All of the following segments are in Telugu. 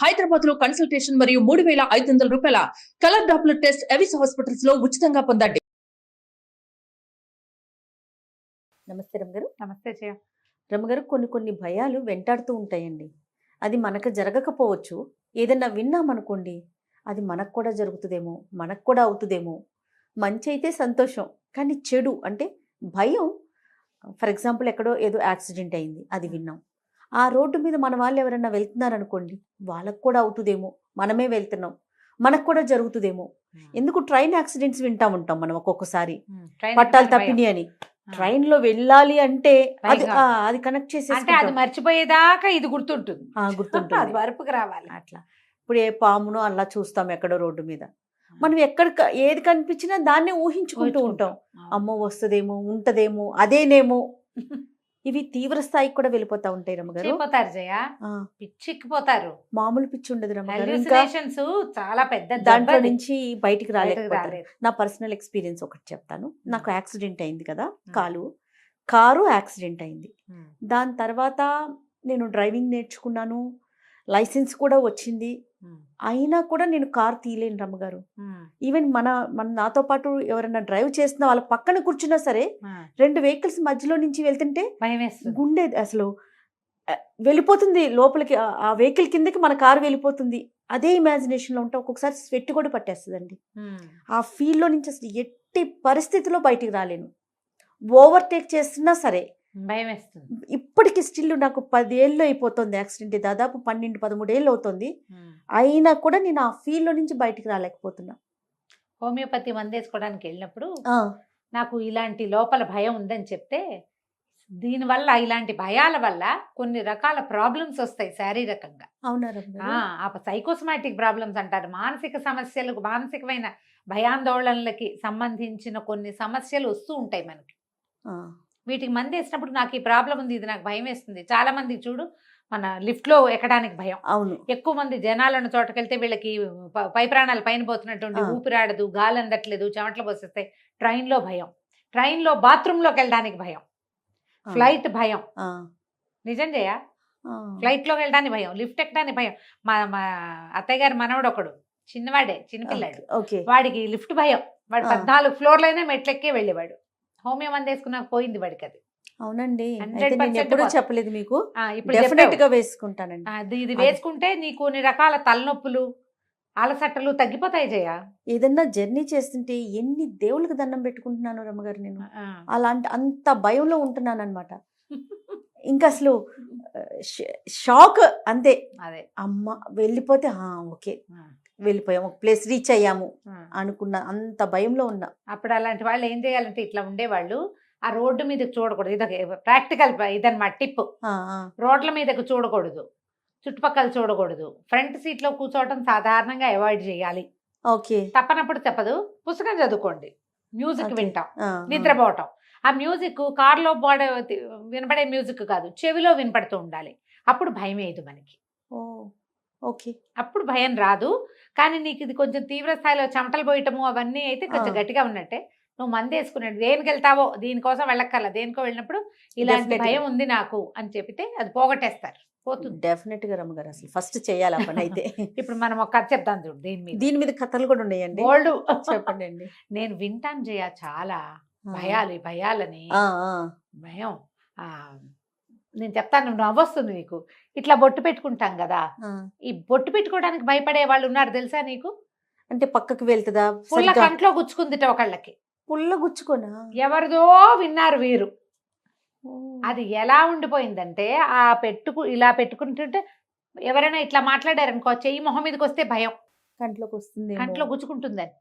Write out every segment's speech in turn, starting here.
హైదరాబాద్ లో కన్సల్టేషన్ మరియు 3,500 రూపాయల colour Doppler test Avis hospitals లో ఉచితంగా పొందండి. నమస్తే రమ్మగారు. నమస్తే జయ. రమ్మగారు, కొన్ని భయాలు వెంటాడుతూ ఉంటాయండి. అది మనకు జరగకపోవచ్చు. ఏదన్నా విన్నామనుకోండి, అది మనకు కూడా జరుగుతుందేమో, మనకు కూడా అవుతుందేమో. మంచి అయితే సంతోషం, కానీ చెడు అంటే భయం. ఫర్ ఎగ్జాంపుల్, ఎక్కడో ఏదో యాక్సిడెంట్ అయింది, అది విన్నాం. ఆ రోడ్డు మీద మన వాళ్ళు ఎవరైనా వెళ్తున్నారనుకోండి, వాళ్ళకు కూడా అవుతుందేమో, మనమే వెళ్తున్నాం, మనకు కూడా జరుగుతుందేమో. ఎందుకు ట్రైన్ యాక్సిడెంట్స్ వింటా ఉంటాం మనం ఒక్కొక్కసారి, పట్టాలు తప్పిని అని. ట్రైన్ లో వెళ్ళాలి అంటే అది కనెక్ట్ చేసి అది మర్చిపోయేదాకా ఇది గుర్తుంటుంది. గుర్తుంటుంది, అది వరపుకి రావాలి. అట్లా ఇప్పుడు ఏ పామునో అలా చూస్తాం ఎక్కడో రోడ్డు మీద. మనం ఎక్కడ ఏది కనిపించినా దాన్నే ఊహించుకుంటూ ఉంటాం. అమ్మో వస్తుందేమో, ఉంటదేమో, అదేనేమో. ఇవి తీవ్ర స్థాయికి కూడా వెళ్ళిపోతా ఉంటాయి రమ్మగారు. జయ, పిచ్చిక్కిపోతారు. మామూలు పిచ్చి ఉండదు రమ్మగారు. చాలా పెద్ద దాంట్లో నుంచి బయటికి రాలేకపోతారు. నా పర్సనల్ ఎక్స్పీరియన్స్ ఒకటి చెప్తాను. నాకు యాక్సిడెంట్ అయింది కదా, కారు యాక్సిడెంట్ అయింది. దాని తర్వాత నేను డ్రైవింగ్ నేర్చుకున్నాను, లైసెన్స్ కూడా వచ్చింది. అయినా కూడా నేను కారు తీయలేను రమ్మగారు. ఈవెన్ మన నాతో పాటు ఎవరైనా డ్రైవ్ చేస్తున్న వాళ్ళ పక్కన కూర్చున్నా సరే, 2 వెహికల్స్ మధ్యలో నుంచి వెళ్తుంటే గుండె అసలు వెళ్ళిపోతుంది లోపలికి. ఆ వెహికల్ కిందకి మన కారు వెళ్ళిపోతుంది. అదే ఇమాజినేషన్లో ఉంటా. ఒక్కొక్కసారి స్వెట్ కూడా పట్టేస్తుందండి. ఆ ఫీల్డ్లో నుంచి అసలు ఎట్టి పరిస్థితిలో బయటికి రాలేను. ఓవర్టేక్ చేస్తున్నా సరే భయం వేస్తుంది. ఇప్పటికి స్టిల్ నాకు 10 ఏళ్ళు అయిపోతుంది యాక్సిడెంట్. దాదాపు 12-13 ఏళ్ళు అవుతుంది. అయినా కూడా నేను ఆ ఫీల్డ్లో నుంచి బయటికి రాలేకపోతున్నా. హోమియోపతి మందు వేసుకోవడానికి వెళ్ళినప్పుడు నాకు ఇలాంటి లోపల భయం ఉందని చెప్తే, దీనివల్ల ఇలాంటి భయాల వల్ల కొన్ని రకాల ప్రాబ్లమ్స్ వస్తాయి శారీరకంగా. అవునా? సైకోసమాటిక్ ప్రాబ్లమ్స్ అంటారు. మానసిక సమస్యలకు, మానసికమైన భయాందోళనలకి సంబంధించిన కొన్ని సమస్యలు వస్తూ ఉంటాయి మనకి. వీటికి మంది వేసినప్పుడు నాకు ఈ ప్రాబ్లం ఉంది, ఇది నాకు భయం వేస్తుంది. చాలా మంది చూడు, మన లిఫ్ట్ లో ఎక్కడానికి భయం. అవును, ఎక్కువ మంది జనాలను చోటకెళ్తే వీళ్ళకి పై ప్రాణాలు పైన పోతున్నటువంటి, ఊపిరాడదు, గాలి అందట్లేదు, చెమటలు పోసేస్తాయి. ట్రైన్లో భయం, ట్రైన్లో బాత్రూంలోకి వెళ్ళడానికి భయం, ఫ్లైట్ భయం. నిజం చేయ, ఫ్లైట్లోకి వెళ్ళడానికి భయం, లిఫ్ట్ ఎక్కడానికి భయం. మా అత్తయ్య గారి మనవడు ఒకడు చిన్నవాడే, చిన్నపిల్లాడు, వాడికి లిఫ్ట్ భయం. వాడు 14 ఫ్లోర్లైనా మెట్లెక్కే వెళ్ళేవాడు. హోమియో మంది వేసుకున్నాక పోయింది వాడికి అది. అవునండి, ఎప్పుడూ చెప్పలేదు మీకు. ఇప్పుడు డెఫినెట్ గా వేసుకుంటానండి. ఇది వేసుకుంటే నీకు కొన్ని రకాల తలనొప్పులు, అలసట్టలు తగ్గిపోతాయి జయ. ఏదన్నా జర్నీ చేస్తుంటే ఎన్ని దేవుళ్ళకి దండం పెట్టుకుంటున్నాను రమ్మగారు నేను. అలాంటి అంత భయంలో ఉంటున్నాను అనమాట. ఇంకా అసలు షాక్ అంతే. అదే, అమ్మ వెళ్ళిపోతే ఓకే వెళ్ళిపోయాము, ఒక ప్లేస్ రీచ్ అయ్యాము అనుకున్న అంత భయంలో ఉన్నా. అప్పుడు అలాంటి వాళ్ళు ఏం చేయాలంటే, ఇట్లా ఉండేవాళ్ళు ఆ రోడ్డు మీదకి చూడకూడదు. ఇదొక ప్రాక్టికల్ ఇదన్నమాట టిప్. రోడ్ల మీదకు చూడకూడదు, చుట్టుపక్కల చూడకూడదు. ఫ్రంట్ సీట్ లో కూర్చోవటం సాధారణంగా అవాయిడ్ చేయాలి. ఓకే, తప్పనప్పుడు తప్పదు. పుస్తకం చదువుకోండి, మ్యూజిక్ వింటాం, నిద్రపోవటం. ఆ మ్యూజిక్ కారులో వినపడే మ్యూజిక్ కాదు, చెవిలో వినపడుతూ ఉండాలి. అప్పుడు భయం వేయదు మనకి. ఓకే, అప్పుడు భయం రాదు. కానీ నీకు ఇది కొంచెం తీవ్ర స్థాయిలో చెమటలు పోయటము అవన్నీ అయితే కొంచెం గట్టిగా ఉన్నట్టే. నువ్వు మందు వేసుకున్నాడు, దేనికి వెళ్తావో దీనికోసం వెళ్ళక్కర్లా, దేనికో వెళ్ళినప్పుడు ఇలాంటి భయం ఉంది నాకు అని చెప్తే అది పోగొట్టేస్తారు, పోతుంది. డెఫినెట్ గా రమ్మగారు, అసలు ఫస్ట్ చేయాలి ఆ పని అయితే. ఇప్పుడు మనం ఒక కథ చెప్తాం చూడు, దీని మీద కథలు కూడా ఉన్నాయండి. ఓల్డ్ చెప్పండి అండి. నేను వింటాను జయ, చాలా భయాలని భయం. నేను చెప్తాను, నువ్వు నవ్వొస్తుంది నీకు. ఇట్లా బొట్టు పెట్టుకుంటాం కదా, ఈ బొట్టు పెట్టుకోవడానికి భయపడే వాళ్ళు ఉన్నారు తెలుసా నీకు? అంటే పక్కకు వెళ్తుందా, పుల్ల కంట్లో గుచ్చుకుందిట ఒకళ్ళకి. పుల్ల గుచ్చుకోనా? ఎవరిదో విన్నారు వీరు. అది ఎలా ఉండిపోయిందంటే, ఇలా పెట్టుకుంటుంటే ఎవరైనా ఇట్లా మాట్లాడారనుకో, చెయ్యి మొహం మీదకి వస్తే భయం, కంట్లోకి వస్తుంది, కంట్లో గుచ్చుకుంటుందని.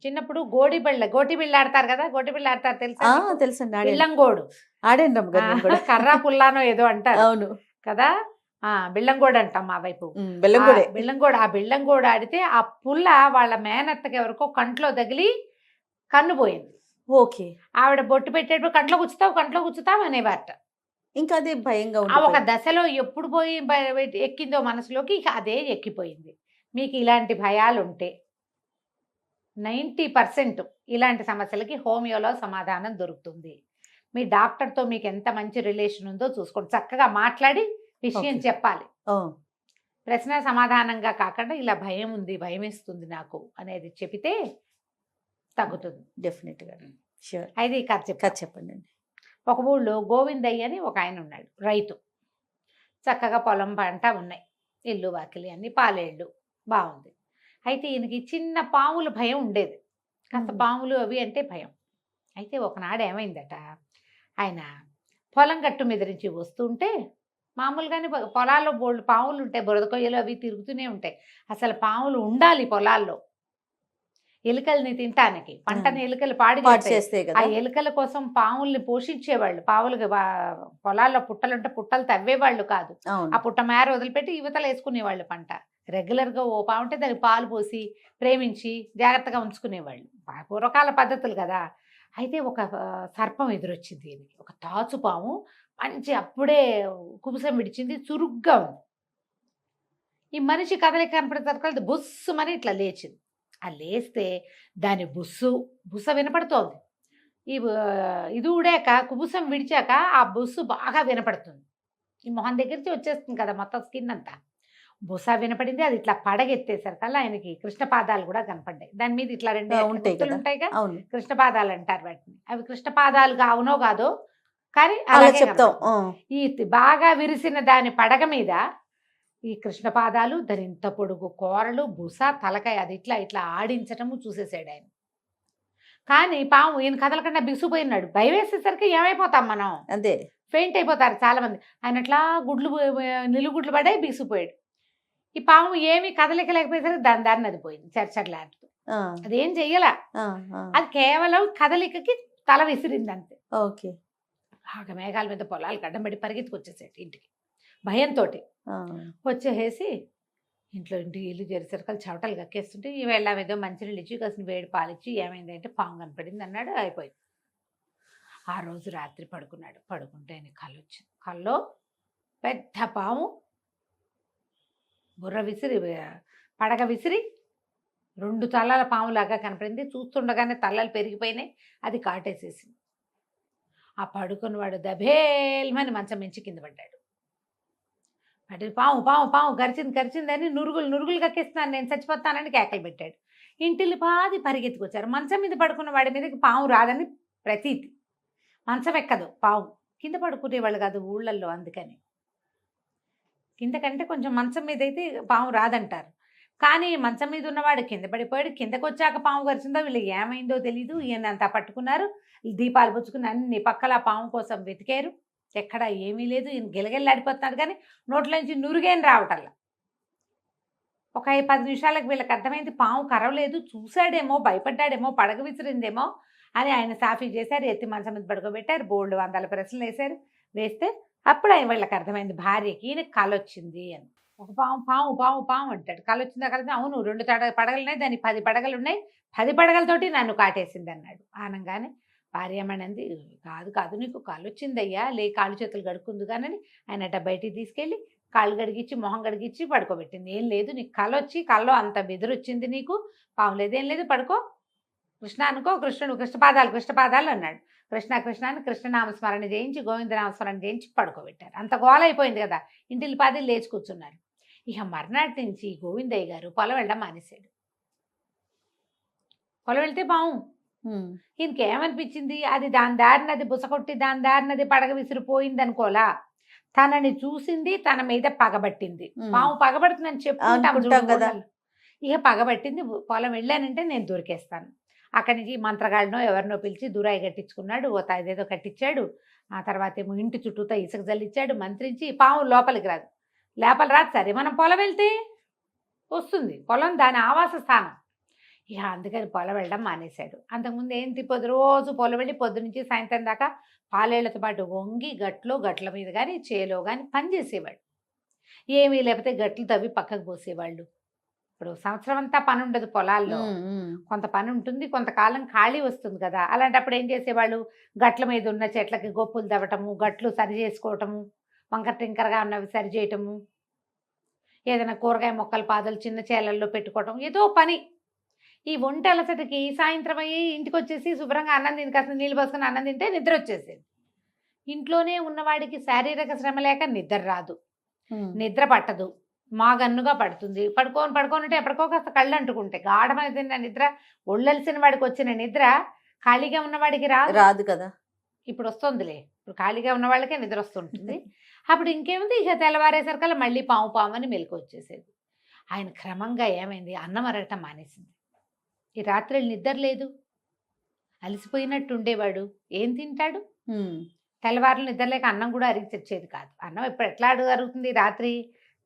చిన్నప్పుడు గోటి బిళ్ళ ఆడతారు కదా, గోటి బిళ్ళ ఆడతారు తెలుసా? తెలుసండి, బిల్లంగోడు ఆడండి. కర్రా పుల్లానో ఏదో అంటారు. అవును కదా, బిల్లంగోడు అంటాం మా వైపు. బిల్లంగోడు. ఆ బిల్లంగోడు ఆడితే ఆ పుల్ల వాళ్ళ మేనత్తకి ఎవరికో కంట్లో తగిలి కన్ను పోయింది. ఓకే, ఆవిడ బొట్టు పెట్టేటప్పుడు కంట్లో గుచ్చుతావు అనేవారట. ఇంకా అదే భయంగా ఆ ఒక దశలో ఎప్పుడు పోయి ఎక్కిందో మనసులోకి, ఇక అదే ఎక్కిపోయింది. మీకు ఇలాంటి భయాలు ఉంటే 90% ఇలాంటి సమస్యలకి హోమియోలో సమాధానం దొరుకుతుంది. మీ డాక్టర్తో మీకు ఎంత మంచి రిలేషన్ ఉందో చూసుకోండి. చక్కగా మాట్లాడి విషయం చెప్పాలి. ప్రశ్న సమాధానంగా కాకుండా ఇలా భయం ఉంది, భయం వేస్తుంది నాకు అనేది చెబితే తగ్గుతుంది. డెఫినెట్గా షూర్. అయితే ఈ కథ కథ చెప్పండి అండి. ఒక ఊళ్ళో గోవిందయ్య అని ఒక ఆయన ఉన్నాడు, రైతు. చక్కగా పొలం పంట ఉన్నాయి, ఇల్లు వాకిలి అన్ని పాలేళ్ళు, బాగుంది. అయితే ఈయనకి చిన్న పాముల భయం ఉండేది, కాస్త పాములు అవి అంటే భయం. అయితే ఒకనాడు ఏమైందట, ఆయన పొలం గట్టు మీద నుంచి వస్తుంటే మామూలుగానే పొలాల్లో బోళ్ళు పాములు ఉంటాయి, బురద కొయ్యలు అవి తిరుగుతూనే ఉంటాయి. అసలు పాములు ఉండాలి పొలాల్లో ఎలుకల్ని తినటానికి, పంటని ఎలుకలు పాడి చేస్తే ఆ ఎలుకల కోసం పాముల్ని పోషించేవాళ్ళు. పాములకి పొలాల్లో పుట్టలుంటే పుట్టలు తవ్వేవాళ్ళు కాదు, ఆ పుట్ట మేర వదిలిపెట్టి యువతలు వేసుకునేవాళ్ళు పంట. రెగ్యులర్గా ఓ పాము ఉంటే దానికి పాలు పోసి ప్రేమించి జాగ్రత్తగా ఉంచుకునేవాళ్ళు, పూర్వకాల పద్ధతులు కదా. అయితే ఒక సర్పం ఎదురొచ్చింది, ఒక తాచు పాము, మంచి అప్పుడే కుబుసం విడిచింది, చురుగ్గా ఉంది. ఈ మనిషి కదలిక కనపడేసరికి బుస్సుమని ఇట్లా లేచింది. ఆ లేస్తే దాని బుస్స వినపడుతోంది. ఇది ఊడాక కుబుసం విడిచాక ఆ బుస్సు బాగా వినపడుతుంది, ఈ మొహం దగ్గరికి వచ్చేస్తుంది కదా మొత్తం స్కిన్ అంతా. బుస వినపడింది, అది ఇట్లా పడగెత్తేసరికల్లా ఆయనకి కృష్ణపాదాలు కూడా కనపడ్డాయి. దాని మీద ఇట్లా రెండు ఉంటాయిగా, కృష్ణపాదాలు అంటారు వాటిని. అవి కృష్ణపాదాలు అవునో కాదో కానీ అలా చెప్తాం. ఈ బాగా విరిసిన దాని పడగ మీద ఈ కృష్ణపాదాలు, దాని ఇంత పొడుగు కోరలు, బుస, తలకాయ, అది ఇట్లా ఇట్లా ఆడించటము చూసేసాడు ఆయన. కానీ పాము ఈయన కదలకుండా బిగుసిపోయినాడు. భయం వేసేసరికి ఏమైపోతాం మనం, అదే ఫెయింట్ అయిపోతారు చాలా మంది. ఆయన అట్లా నిలుగుడ్లు పడ్డాయి, బిగుసిపోయాడు. ఈ పాము ఏమి కదలికలేకపోయేసరికి దాని దారిని అది పోయింది చర్చట్లాడుతూ. అదేం చెయ్యాల, అది కేవలం కదలికకి తల విసిరింది అంతే. ఓకే. బాగా మేఘాల మీద పొలాలు గడ్డం పెట్టి పరిగెత్తుకొచ్చేసాడు ఇంటికి భయంతో. వచ్చేసి ఇంటికి ఇల్లు చేరేసరికి చెవటలు కక్కేస్తుంటే ఈ వేళ ఏదో మంచినీళ్ళు ఇచ్చి కాసిన వేడి పాలిచ్చి ఏమైందంటే పాము కనపడింది అన్నాడు, అయిపోయింది. ఆ రోజు రాత్రి పడుకున్నాడు. పడుకుంటే ఆయన కళ్ళు వచ్చింది. కల్లో పెద్ద పాము బుర్ర విసిరి పడగ విసిరి 2 తలల పాములాగా కనపడింది. చూస్తుండగానే తలలు పెరిగిపోయినాయి, అది కాటేసేసింది. ఆ పడుకున్నవాడు దభేల్మని మంచం మించి కింద పడ్డాడు. పడి పాము పాము పాము గరిచిందని నురుగులు కక్కిస్తున్నాను, నేను చచ్చిపోతానని కేకలు పెట్టాడు. ఇంటిల్లి పాది పరిగెత్తుకొచ్చారు. మంచం మీద పడుకున్న వాడి మీదకి పాము రాదని ప్రతీతి. మంచం ఎక్కదు పాము, కింద పడుకునేవాళ్ళు కాదు ఊళ్ళల్లో, అందుకని కింద కంటే కొంచెం మంచం మీద అయితే పాము రాదంటారు. కానీ మంచం మీద ఉన్నవాడు కింద పడిపోయాడు. కిందకు వచ్చాక పాము గరిచిందో వీళ్ళకి ఏమైందో తెలీదు. ఈయన అంతా పట్టుకున్నారు, దీపాలు పుచ్చుకుని అన్ని పక్కల పాము కోసం వెతికారు, ఎక్కడ ఏమీ లేదు. ఈయన గిలగిల్లాడిపోతున్నాడు కానీ నోట్లోంచి నురుగేం రావటల్లా. ఒక 10 నిమిషాలకు వీళ్ళకి అర్థమైంది పాము కరవలేదు. చూశాడేమో, భయపడ్డాడేమో, పడగ విసిరిందేమో అని ఆయన సాఫీ చేశారు. ఎత్తి మంచం మీద పడుకోబెట్టారు. బోల్డ్ 100 ప్రశ్నలు వేస్తే అప్పుడు ఆయన వీళ్ళకి అర్థమైంది భార్యకి ఈయన కళ వచ్చింది అని. ఒక పాము పాము పాము పాము అంటాడు. కళ వచ్చిందా కలిసి, అవును 2 పడగలున్నాయి, దానికి 10 పడగలు ఉన్నాయి, 10 పడగలతోటి నన్ను కాటేసింది అన్నాడు. ఆనంగానే భార్యమనంది, కాదు నీకు కళ వచ్చిందయ్యా, కాళ్ళు చేతులు గడుక్కుంది కానీ ఆయన బయటికి తీసుకెళ్ళి కాళ్ళు గడిగిచ్చి మొహం గడిగిచ్చి పడుకోబెట్టింది. ఏం లేదు, నీకు కళ వచ్చి కళ్ళలో అంత బెదిరొచ్చింది, నీకు పాము లేదు ఏం లేదు, పడుకో, కృష్ణ అనుకో, కృష్ణపాదాలు అన్నాడు. కృష్ణ అని కృష్ణనామస్మరణ చేయించి గోవిందనామస్మరణ చేయించి పడుకోబెట్టారు. అంత గోల అయిపోయింది కదా, ఇంటిల్లి పాది లేచి కూర్చున్నారు. ఇక మర్నాటి నుంచి గోవిందయ్య గారు పొలం వెళ్ళడం మానేశాడు. పొలం వెళ్తే పాము, ఈయనకేమనిపించింది, అది దాని దారిన అది బుసకొట్టి దాని దారిన అది పడగ విసిరిపోయింది అనుకోలా, తనని చూసింది, తన మీద పగబట్టింది. పాము పగబడుతుందని చెప్పుకుంటాం కదా, ఇక పగబట్టింది. పొలం వెళ్ళానంటే నేను దొరికేస్తాను. అక్కడి నుంచి మంత్రగాళ్ళనో ఎవరినో పిలిచి దూరాయి కట్టించుకున్నాడు, అదేదో కట్టించాడు. ఆ తర్వాత ఏమో ఇంటి చుట్టూతో ఇసుక జల్లిచ్చాడు, మంత్రించి పాము లోపలికి రాదు. లోపల రాదు, సరే మనం పొలం వెళ్తే వస్తుంది, పొలం దాని ఆవాస స్థానం. ఇక అందుకని పొలం వెళ్ళడం మానేశాడు. అంతకుముందు ఏంటి, రోజు పొలం వెళ్ళి పొద్దు నుంచి సాయంత్రం దాకా పాలేళ్లతో పాటు వంగి గట్ల మీద కానీ చేలో కానీ పని చేసేవాడు. ఏమీ లేకపోతే గట్లు తవ్వి పక్కకు పోసేవాళ్ళు. ఇప్పుడు సంవత్సరం అంతా పని ఉండదు పొలాల్లో, కొంత పని ఉంటుంది, కొంతకాలం ఖాళీ వస్తుంది కదా. అలాంటప్పుడు ఏం చేసేవాళ్ళు, గట్ల మీద ఉన్న చెట్లకి గొప్పులు తవ్వటము, గట్లు సరి చేసుకోవటము, వంకర టింకరగా ఉన్నవి సరి చేయటము, ఏదైనా కూరగాయ మొక్కల పాదలు చిన్న చేలల్లో పెట్టుకోవటం, ఏదో పని. ఈ ఒంటి అలసటకి సాయంత్రం అయ్యి ఇంటికి వచ్చేసి శుభ్రంగా అన్నం తిని కాస్త నీళ్ళు పోసుకొని అన్నం తింటే నిద్ర వచ్చేసేది. ఇంట్లోనే ఉన్నవాడికి శారీరక శ్రమ లేక నిద్ర రాదు, నిద్ర పట్టదు, మాగన్నుగా పడుతుంది. పడుకోనంటే ఎప్పటికో కాస్త కళ్ళు అంటుకుంటాయి. గాఢమైన నిద్ర, ఒళ్ళలిసిన వాడికి వచ్చిన నిద్ర ఖాళీగా ఉన్నవాడికి రాదు. రాదు కదా. ఇప్పుడు వస్తుందిలే. ఇప్పుడు ఖాళీగా ఉన్న వాళ్ళకే నిద్ర వస్తుంటుంది. అప్పుడు ఇంకేముంది, ఇక తెల్లవారేసరికల్లా మళ్ళీ పాము పాము అని మెలకు వచ్చేసేది. ఆయన క్రమంగా ఏమైంది, అన్నం అరగటం మానేసింది. ఈ రాత్రి నిద్ర లేదు, అలసిపోయినట్టు ఉండేవాడు. ఏం తింటాడు? తెల్లవారులు నిద్రలేక అన్నం కూడా అరిగి తెచ్చేది కాదు. అన్నం ఇప్పుడు ఎట్లా అరుగుతుంది రాత్రి?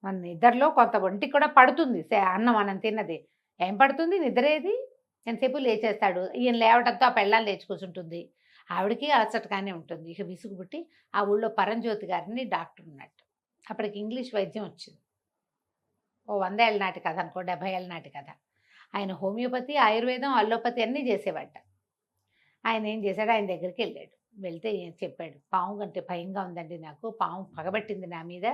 మన నిద్రలో కొంత ఒంటికి కూడా పడుతుంది అన్నం మనం తిన్నది. ఏం పడుతుంది నిద్రేది? ఎంతసేపు లేచేస్తాడు. ఈయన లేవటంతో ఆ పెళ్ళాలు లేచి కూర్చుంటుంది. ఆవిడకి అలసటగానే ఉంటుంది. ఇక విసుగు పుట్టి ఆ ఊళ్ళో పరంజ్యోతి గారిని డాక్టర్ ఉన్నట్టు. అప్పటికి ఇంగ్లీష్ వైద్యం వచ్చింది. ఓ 100 ఏళ్ళ నాటి కథ అనుకో, 70 ఏళ్ళ నాటి కథ. ఆయన హోమియోపతి, ఆయుర్వేదం, అల్లోపతి అన్నీ చేసేవాట. ఆయన ఏం చేశాడు, ఆయన దగ్గరికి వెళ్ళాడు. వెళ్తే చెప్పాడు, పాము కంటే భయంగా ఉందండి నాకు, పాము పగబట్టింది నా మీద,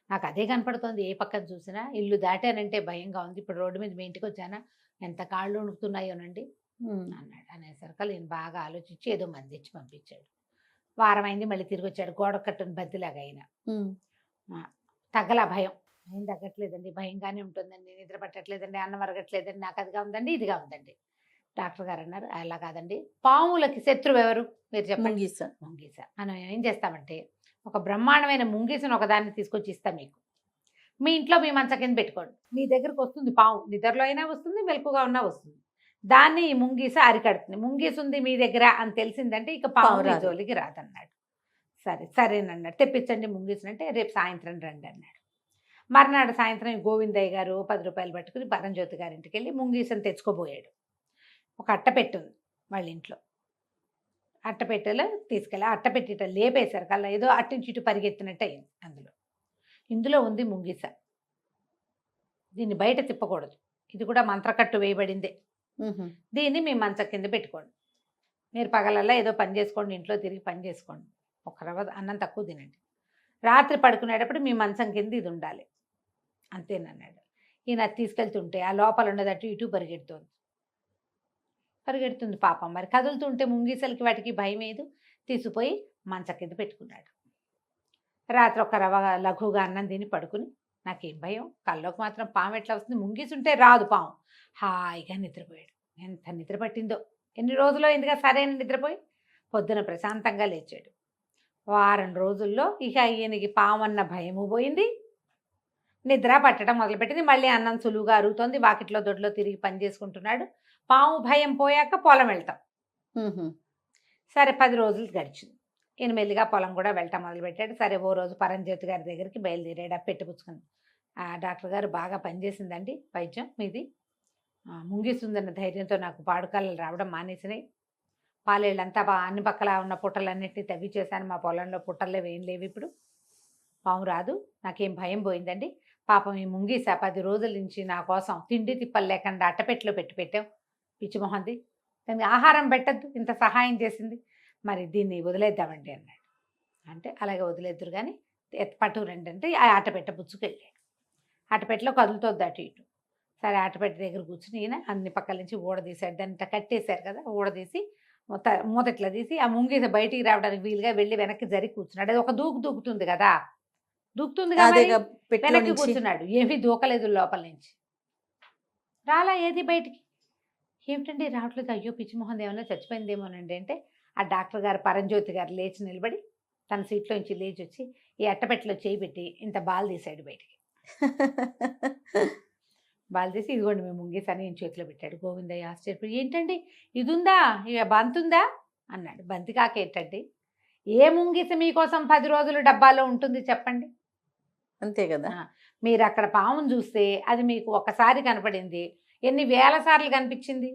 నాకు అదే కనపడుతోంది ఏ పక్కన చూసినా, ఇల్లు దాటానంటే భయంగా ఉంది, ఇప్పుడు రోడ్డు మీద మీ ఇంటికి వచ్చానా ఎంత కాళ్ళు వణుకుతున్నాయోనండి అన్నాడు. అనేసరికి నేను బాగా ఆలోచించి ఏదో మంది ఇచ్చి పంపించాడు. వారం అయింది, మళ్ళీ తిరిగి వచ్చాడు. గోడ కట్టుని బద్దిలాగా అయినా తగ్గలా భయం. ఏం తగ్గట్లేదండి, భయంగానే ఉంటుందండి, నిద్ర పట్టట్లేదండి, అన్నం అరగట్లేదండి, నాకు అదిగా ఉందండి, ఇదిగా ఉందండి. డాక్టర్ గారు అన్నారు, అలా కాదండి, పాములకి శత్రువు ఎవరు మీరు చెప్పండి. ముంగీస. మనం ఏం చేస్తామంటే ఒక బ్రహ్మాండమైన ముంగీసను ఒకదాన్ని తీసుకొచ్చి ఇస్తాం మీకు. మీ ఇంట్లో మీ మంచం కింద పెట్టుకోండి. మీ దగ్గరకు వస్తుంది పాము, నిద్రలో అయినా వస్తుంది, మెలకుగా ఉన్నా వస్తుంది. దాన్ని ఈ ముంగీస అరికడుతుంది. ముంగీస ఉంది మీ దగ్గర అని తెలిసిందంటే ఇక పాము జోలికి రాదన్నాడు. సరేనన్నాడు. తెప్పించండి ముంగీసనంటే రేపు సాయంత్రం రండి అన్నాడు. మర్నాడు సాయంత్రం గోవిందయ్య గారు 10 రూపాయలు పట్టుకుని పరంజ్యోతి గారింటికి వెళ్ళి ముంగీసను తెచ్చుకోబోయాడు. ఒక అట్టపెట్టి ఉంది వాళ్ళ ఇంట్లో. అట్టపెట్టెలో తీసుకెళ్ళి అట్టపెట్టిట లేపేశారు. కల్లా ఏదో అట్టించి ఇటు పరిగెత్తినట్టు అయింది. ఇందులో ఉంది ముంగీస. దీన్ని బయట తిప్పకూడదు. ఇది కూడా మంత్రకట్టు వేయబడిందే. దీన్ని మీ మంచం కింద పెట్టుకోండి. మీరు పగలల్లా ఏదో పని చేసుకోండి, ఇంట్లో తిరిగి పని చేసుకోండి, ఒక రవ్వ అన్నం తక్కువ తినండి. రాత్రి పడుకునేటప్పుడు మీ మంచం కింద ఇది ఉండాలి అంతేనన్నాడు. ఈయన తీసుకెళ్తుంటే ఆ లోపల ఉన్నదట్టు ఇటు పరిగెడుతుంది పాపం. మరి కదులుతుంటే ముంగీసలకి వాటికి భయం ఏదు, తీసుకుపోయి మంచం కింద పెట్టుకున్నాడు. రాత్రి ఒక రవ్వ లఘువుగా అన్నం తిని పడుకుని, నాకేం భయం, కల్లోకి మాత్రం పాము ఎట్లా వస్తుంది, ముంగీసుంటే రాదు పాము. హాయిగా నిద్రపోయాడు. ఎంత నిద్ర పట్టిందో, ఎన్ని రోజులు అయిందిగా సరైన నిద్రపోయి. పొద్దున ప్రశాంతంగా లేచాడు. వారం రోజుల్లో ఇక ఈయనకి పాము అన్న భయము పోయింది, నిద్ర పట్టడం మొదలుపెట్టింది. మళ్ళీ అన్నం సులువుగా అరుగుతోంది. వాకిట్లో దొడ్లో తిరిగి పని చేసుకుంటున్నాడు. పాము భయం పోయాక పొలం వెళ్తాం. సరే 10 రోజులు గడిచింది. ఈయన మెల్లిగా పొలం కూడా వెళ్ళటం మొదలుపెట్టాడు. సరే ఓ రోజు పరంజ్యోతి గారి దగ్గరికి బయలుదేరాడు. పెట్టుపుచ్చుకుని, డాక్టర్ గారు బాగా పనిచేసిందండి వైద్యం మీది, ముంగిస్తుందన్న ధైర్యంతో నాకు పాడుకాలు రావడం మానేసినాయి, పాలేళ్ళంతా అన్ని పక్కల ఉన్న పుట్టలన్నింటినీ తవ్వి చేశాను, మా పొలంలో పుట్టల్లో ఏం లేవు, ఇప్పుడు పాము రాదు, నాకేం భయం పోయిందండి. పాపం ఈ ముంగీస 10 రోజుల నుంచి నా కోసం తిండి తిప్పలు లేకుండా అట్టపెట్టెలో పెట్టావు, పిచ్చిమొహంది, దానికి ఆహారం పెట్టద్దు, ఇంత సహాయం చేసింది, మరి దీన్ని వదిలేద్దామండి అన్నాడు. అంటే అలాగే వదిలేద్దురు కానీ పట్టు రండి అంటే ఆ అట్టపెట్ట పుచ్చుకెళ్ళాడు. అట్టపెట్టెలో కదులుతోద్ది అటు ఇటు. సరే అట్టపెట్ట దగ్గర కూర్చుని ఈయన అన్ని పక్కల నుంచి ఊడదీశాడు. దాన్ని ఇట్లా కట్టేశారు కదా, ఊడదీసి మూత ఇట్లా తీసి ఆ ముంగీస బయటికి రావడానికి వీలుగా వెళ్ళి వెనక్కి జరిగి కూర్చున్నాడు. అది ఒక దూకుతుంది కదా, దూకుతుంది కదా, వెనక్కి కూర్చున్నాడు. ఏమీ దూకలేదు లోపల నుంచి, రాలా ఏది బయటికి. ఏమిటండి రావట్లేదు, అయ్యో పిచ్చిమోహన్ ఏమన్నా చచ్చిపోయిందేమోనండి అంటే ఆ డాక్టర్ గారు పరంజ్యోతి గారు లేచి నిలబడి తన సీట్లో నుంచి లేచి వచ్చి ఈ అట్టపెట్టెలో చేయి పెట్టి ఇంత బాల్ తీశాడు బయటికి. బాల్ తీసి ఇదిగోండి మేము ముంగీస అని నేను చేతిలో పెట్టాడు. గోవిందయ్య ఆశ్చర్యపోయి, ఏంటండి ఇది ఉందా, ఇక బంతుందా అన్నాడు. బంతి కాక ఏంటండి, ఏ ముంగీస మీకోసం 10 రోజులు డబ్బాలో ఉంటుంది చెప్పండి, అంతే కదా. మీరు అక్కడ పామును చూస్తే అది మీకు ఒకసారి కనపడింది, ఎన్ని వేల సార్లు కనిపించింది,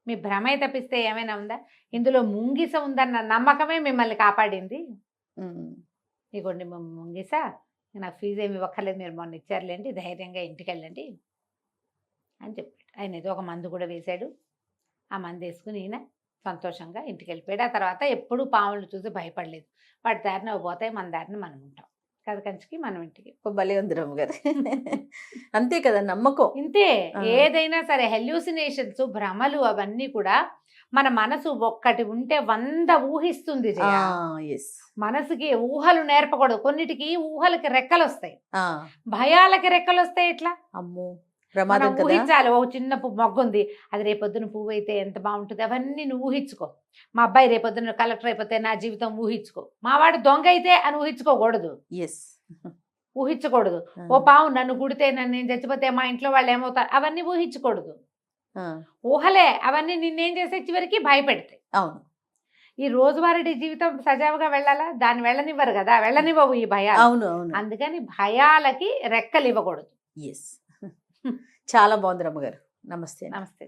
మీ భ్రమే తప్పిస్తే ఏమైనా ఉందా, ఇందులో ముంగీస ఉందన్న నమ్మకమే మిమ్మల్ని కాపాడింది. ఇగోండి ముంగీస, నాకు ఫీజు ఏమి ఇవ్వక్కర్లేదు, మీరు మొన్న ఇచ్చారులేండి, ధైర్యంగా ఇంటికి వెళ్ళండి అని చెప్పాడు. ఆయన ఏదో ఒక మందు కూడా వేశాడు. ఆ మందు వేసుకుని ఈయన సంతోషంగా ఇంటికి వెళ్ళిపోయాడు. ఆ తర్వాత ఎప్పుడూ పాములు చూసి భయపడలేదు. వాటి దారిన పోతాయి, మన దారిన మనం ఉంటాం కదా, కంచికి మనం ఇంటికి. భలే ఉంది రమ్మ గారు. అంతే కదా నమ్మకం. ఇంతే, ఏదైనా సరే హెల్యూసినేషన్స్, భ్రమలు అవన్నీ కూడా మన మనసు ఒక్కటి ఉంటే 100 ఊహిస్తుంది జయ. ఎస్. మనసుకి ఊహలు నేర్పకూడదు. కొన్నిటికి ఊహలకి రెక్కలు వస్తాయి, భయాలకి రెక్కలు వస్తాయి. ఎట్లా అమ్మో మనం ప్రమాదం కదా. ఊహించాలి. ఓ చిన్న మొగ్గు ఉంది, అది రేపొద్దున పువ్వు అయితే ఎంత బాగుంటుంది, అవన్నీ నువ్వు ఊహించుకో. మా అబ్బాయి రేపొద్దున కలెక్టర్ అయిపోతే నా జీవితం ఊహించుకో. మా వాడు దొంగ అయితే అని ఊహించుకోకూడదు, ఎస్. ఊహించకూడదు. ఓ పావు నన్ను గుడితే, నన్ను నేను చచ్చిపోతే మా ఇంట్లో వాళ్ళు ఏమవుతారు, అవన్నీ ఊహించకూడదు. ఊహలే అవన్నీ నిన్నేం చేసే చివరికి భయపెడతాయి. అవును. ఈ రోజువారీ జీవితం సజావుగా వెళ్ళాలా, దాన్ని వెళ్ళనివ్వరు కదా, వెళ్ళనివ్వవు ఈ భయాలు. అవును అవును. అందుకని భయాలకి రెక్కలు ఇవ్వకూడదు. ఎస్. చాలా బాగుంది రమ్మగారు. నమస్తే. నమస్తే.